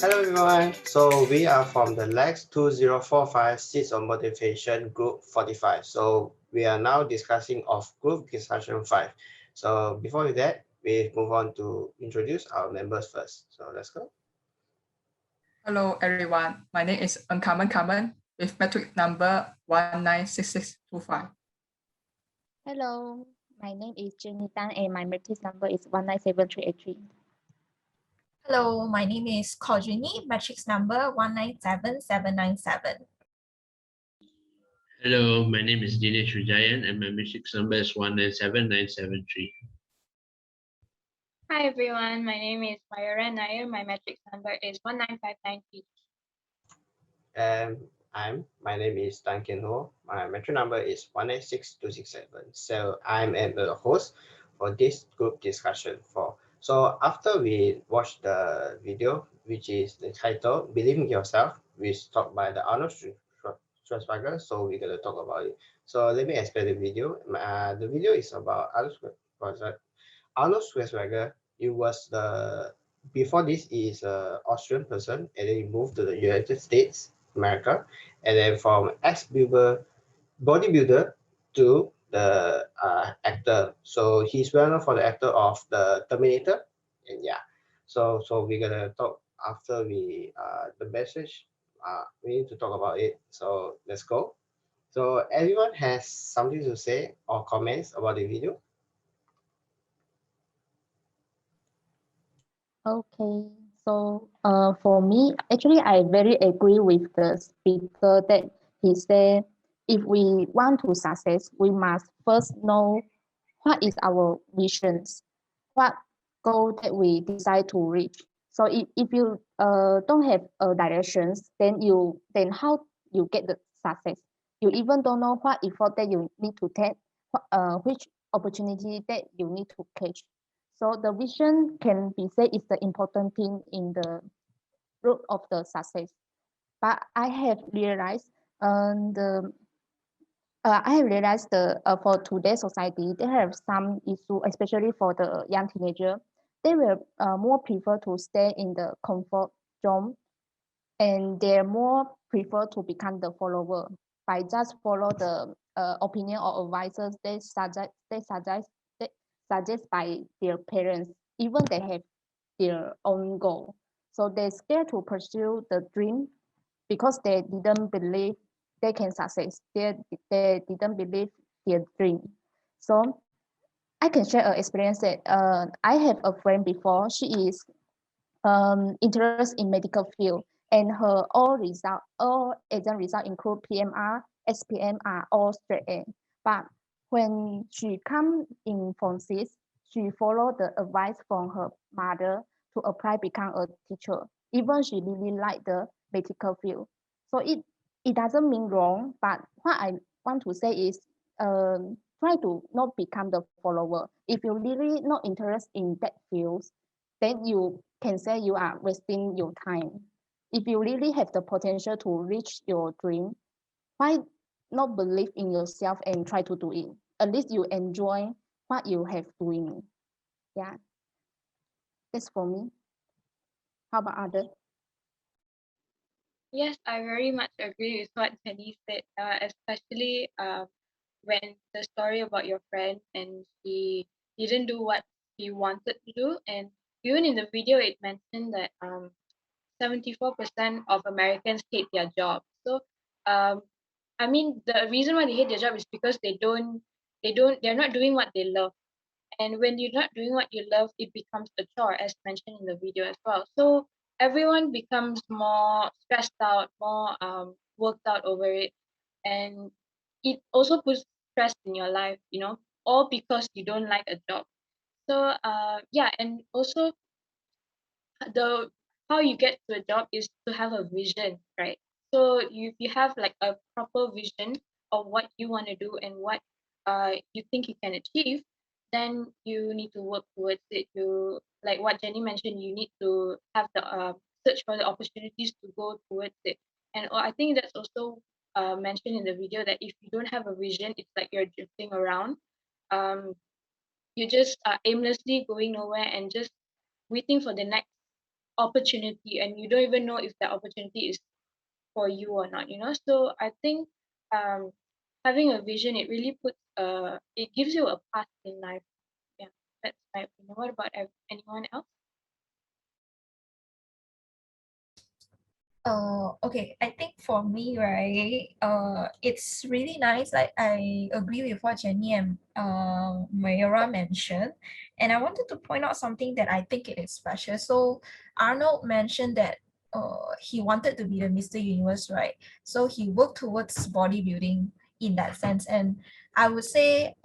Hello everyone, so we are from the LAX2045 Seeds of Motivation Group 45. So we are now discussing of Group Discussion 5. So before that, we move on to introduce our members first. So let's go. Hello everyone, my name is Kar Mun Carmen with metric number 196625. Hello, my name is Tang and my metric number is 197383. Hello, my name is Khor Jun Yi, matrix number 197797. Hello, my name is Dinesh Vijayan and my matrix number is 197973. Hi everyone, my name is Mayoora Nair. My matrix number is 19593. And my name is Kian Ho. My metric number is 186267. So I'm the host for this group discussion for. So after we watch the video, which is the title "Believe in Yourself," which talked by the Arnold Schwarzenegger. So we're gonna talk about it. So let me explain the video. The video is about Arnold Schwarzenegger. It was before this is an Austrian person, and then he moved to the United States, America, and then from bodybuilder to the actor. So he's well known for the actor of the Terminator, and yeah. So we're gonna talk after the message. We need to talk about it. So let's go. So everyone has something to say or comments about the video. Okay, so for me, actually, I very agree with the speaker that he said, if we want to success, we must first know what is our visions, what goal that we decide to reach. So if you don't have a directions, then how you get the success? You even don't know what effort that you need to take, which opportunity that you need to catch. So the vision can be said is the important thing in the root of the success. But I have realized for today's society, they have some issue, especially for the young teenager. They will more prefer to stay in the comfort zone, and they more prefer to become the follower by just follow the opinion or advices they suggest by their parents, even they have their own goal. So they're scared to pursue the dream because they didn't believe they can success. They didn't believe their dream. So I can share an experience that I have a friend before. She is interested in medical field, and her all exam result include PMR, SPM are all straight A. But when she come in Form 6, she followed the advice from her mother to apply become a teacher. Even she really like the medical field. So it doesn't mean wrong, but what I want to say is try to not become the follower. If you really not interested in that field, then you can say you are wasting your time. If you really have the potential to reach your dream, why not believe in yourself and try to do it? At least you enjoy what you have doing. Yeah, that's for me. How about others? Yes, I very much agree with what Jenny said, especially when the story about your friend and she didn't do what she wanted to do. And even in the video, it mentioned that 74% of Americans hate their job. So I mean, the reason why they hate their job is because they're not doing what they love. And when you're not doing what you love, it becomes a chore, as mentioned in the video as well. So everyone becomes more stressed out, more worked out over it, and it also puts stress in your life, all because you don't like a job. So yeah, and also the how you get to a job is to have a vision, right? So you have like a proper vision of what you want to do and what you think you can achieve, then you need to work towards it. You, like what Jenny mentioned, you need to have the search for the opportunities to go towards it. And I think that's also mentioned in the video, that if you don't have a vision, it's like you're drifting around. You just are aimlessly going nowhere and just waiting for the next opportunity and you don't even know if that opportunity is for you or not, So I think having a vision, it really it gives you a path in life. Yeah, that's my opinion. What about anyone else? Okay, I think for me, right, it's really nice. Like I agree with what Jenny and Mayura mentioned, and I wanted to point out something that I think it is special. So Arnold mentioned that he wanted to be the Mr. Universe, right? So he worked towards bodybuilding in that sense, and I would say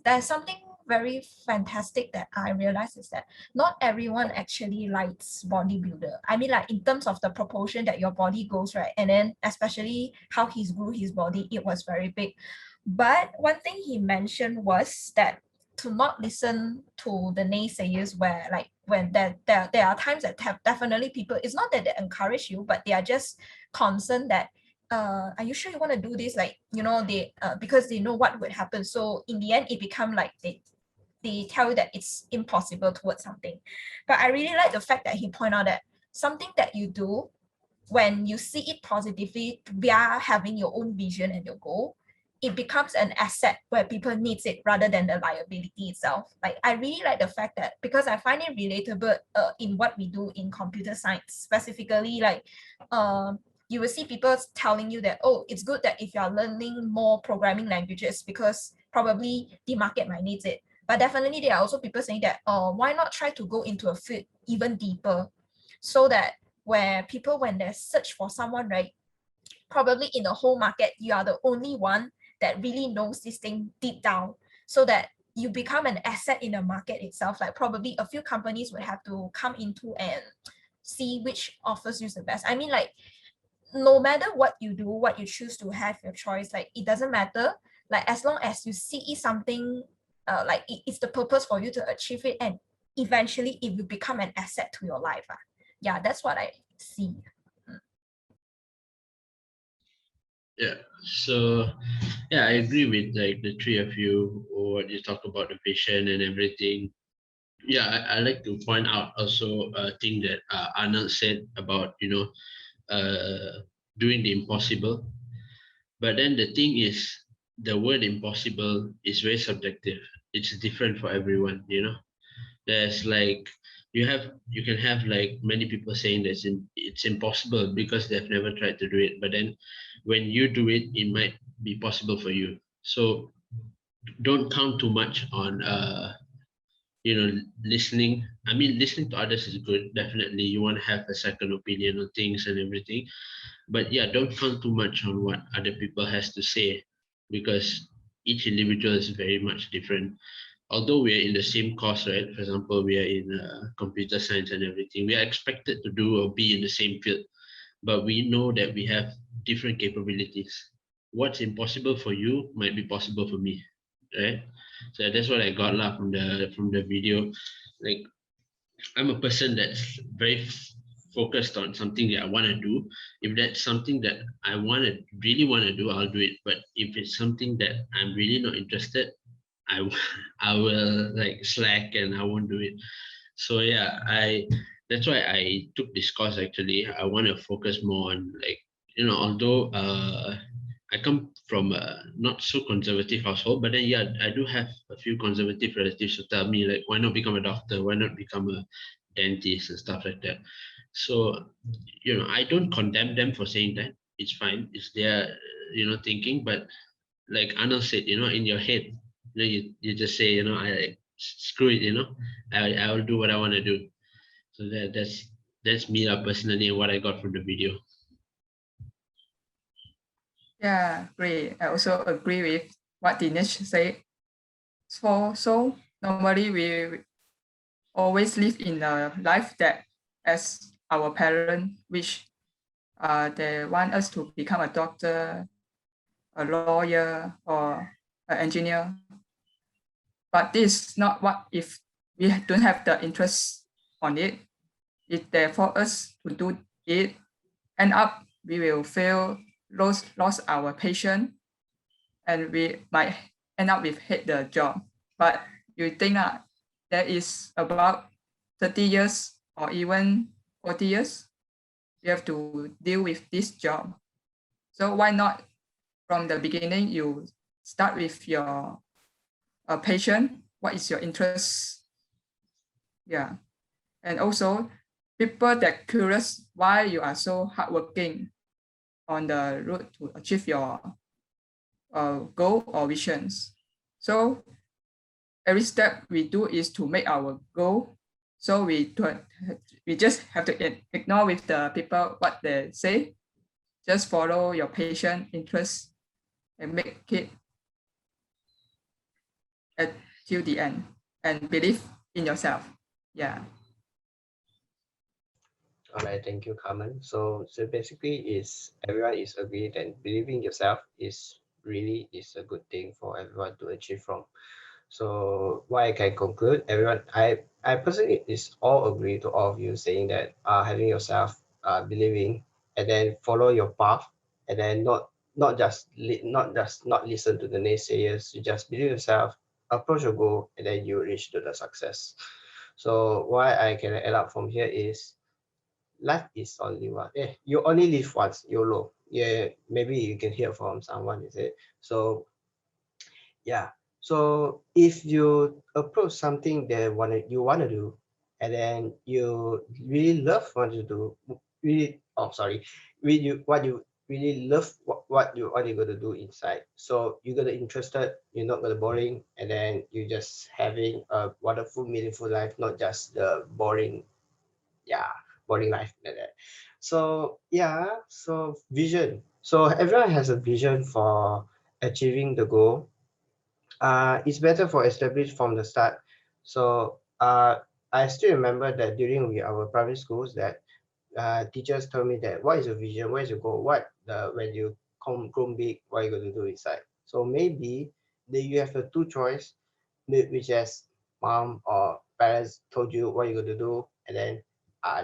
there's something very fantastic that I realized is that not everyone actually likes bodybuilder. I mean, like in terms of the proportion that your body goes, right? And then especially how he's grew his body, it was very big. But one thing he mentioned was that to not listen to the naysayers where like when there are times that have definitely people, it's not that they encourage you, but they are just concerned that are you sure you want to do this? Like, they because they know what would happen. So in the end, it become like they tell you that it's impossible towards something. But I really like the fact that he pointed out that something that you do when you see it positively via having your own vision and your goal, it becomes an asset where people needs it rather than the liability itself. Like I really like the fact that because I find it relatable in what we do in computer science, specifically like you will see people telling you that, oh, it's good that if you are learning more programming languages because probably the market might need it. But definitely there are also people saying that, why not try to go into a field even deeper so that where people, when they search for someone, right, probably in the whole market, you are the only one that really knows this thing deep down so that you become an asset in the market itself. Like probably a few companies would have to come into and see which offers you the best. I mean, like, no matter what you do, what you choose to have your choice, like it doesn't matter. Like as long as you see something, like it's the purpose for you to achieve it, and eventually it will become an asset to your life. Yeah, that's what I see. Yeah. So yeah, I agree with like the three of you what you talk about the vision and everything. Yeah, I like to point out also a thing that Arnold said about doing the impossible. But then the thing is, the word impossible is very subjective. It's different for everyone. There's like you can have like many people saying that it's impossible because they've never tried to do it. But then when you do it, it might be possible for you. So don't count too much on listening. I mean, listening to others is good. Definitely, you want to have a second opinion on things and everything. But yeah, don't count too much on what other people has to say, because each individual is very much different. Although we are in the same course, right? For example, we are in computer science and everything. We are expected to do or be in the same field, but we know that we have different capabilities. What's impossible for you might be possible for me, right? So that's what I got lah from the video. Like I'm a person that's very focused on something that I want to do. If that's something that I really want to do, I'll do it. But if it's something that I'm really not interested, I I will like slack and I won't do it. So yeah, that's why I took this course actually. I want to focus more on like although I come from a not so conservative household, but then yeah, I do have a few conservative relatives who tell me like, why not become a doctor? Why not become a dentist and stuff like that? So I don't condemn them for saying that. It's fine. It's their thinking, but like Arnold said, in your head, you just say, I screw it, I will do what I want to do. So that's me personally and what I got from the video. Yeah, great. I also agree with what Dinesh said. So normally we always live in a life that as our parent, which they want us to become a doctor, a lawyer, or an engineer. But this is not what if we don't have the interest on it. If they force us to do it, end up we will fail, lost our passion, and we might end up with hate the job. But you think that there is about 30 years or even 40 years, you have to deal with this job. So why not from the beginning, you start with your patient, what is your interest? Yeah. And also people that curious why you are so hardworking on the road to achieve your goal or visions. So every step we do is to make our goal. So we just have to ignore with the people what they say. Just follow your patient interest and make it till the end and believe in yourself. Yeah. All right, thank you, Carmen. So basically, is everyone is agreed that believing yourself is really is a good thing for everyone to achieve from. So what I can conclude, everyone, I personally is all agree to all of you saying that having yourself believing and then follow your path and then not just not listen to the naysayers. You just believe yourself, approach your goal, and then you reach to the success. So what I can add up from here is life is only one. You only live once, YOLO. Yeah, maybe you can hear from someone, is it? So yeah. So if you approach something that you want to do, and then you really love what you do, really, oh sorry, really what you really love what you going to do inside. So you're gonna interested, you're not gonna boring, and then you just having a wonderful, meaningful life, not just the boring, yeah, boring life like that. So yeah, so vision. So everyone has a vision for achieving the goal. It's better for established from the start. So I still remember that during our primary schools that teachers told me that what is your vision, where is your goal, what when you grown big, what are you going to do inside. So maybe you have the two choice, which is mom or parents told you what you're going to do, and then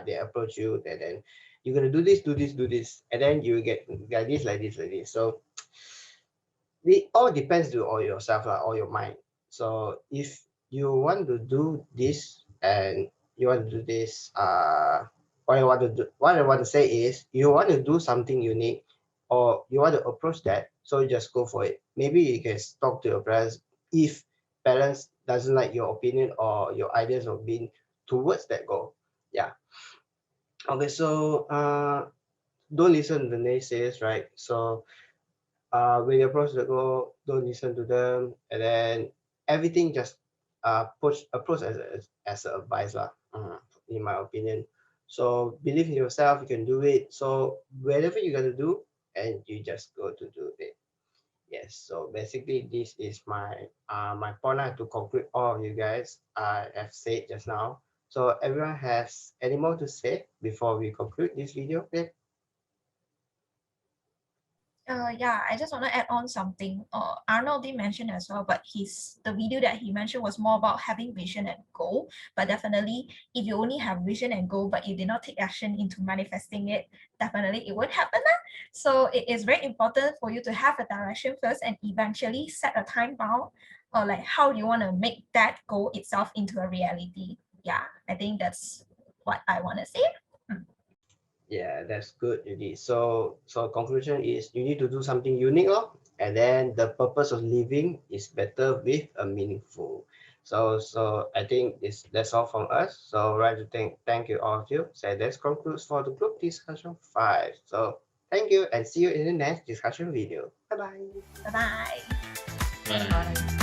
they approach you, and then you're going to do this, do this, do this, and then you get like this, like this, like this. So it all depends to all yourself or your mind. So if you want to do this and you want to do this, what I want to say is you want to do something unique or you want to approach that, so you just go for it. Maybe you can talk to your parents if parents doesn't like your opinion or your ideas of being towards that goal. Yeah. Okay, so don't listen to the naysayers, right? So when you approach the goal, don't listen to them, and then everything just approach as an advice lah, in my opinion. So believe in yourself, you can do it. So whatever you gotta do, and you just go to do it. Yes. So basically, this is my my point to conclude all of you guys have said just now. So everyone has any more to say before we conclude this video? Yeah. Yeah, I just want to add on something. Arnold did mention as well, but the video that he mentioned was more about having vision and goal. But definitely, if you only have vision and goal, but you did not take action into manifesting it, definitely it won't happen. So it is very important for you to have a direction first and eventually set a time bound or like how you want to make that goal itself into a reality. Yeah, I think that's what I want to say. Yeah, that's good, Judy. So conclusion is you need to do something unique, and then the purpose of living is better with a meaningful. So I think that's all from us. So right to thank you all of you. So that concludes for the group discussion 5. So thank you and see you in the next discussion video. Bye bye. Bye-bye. Bye. Bye.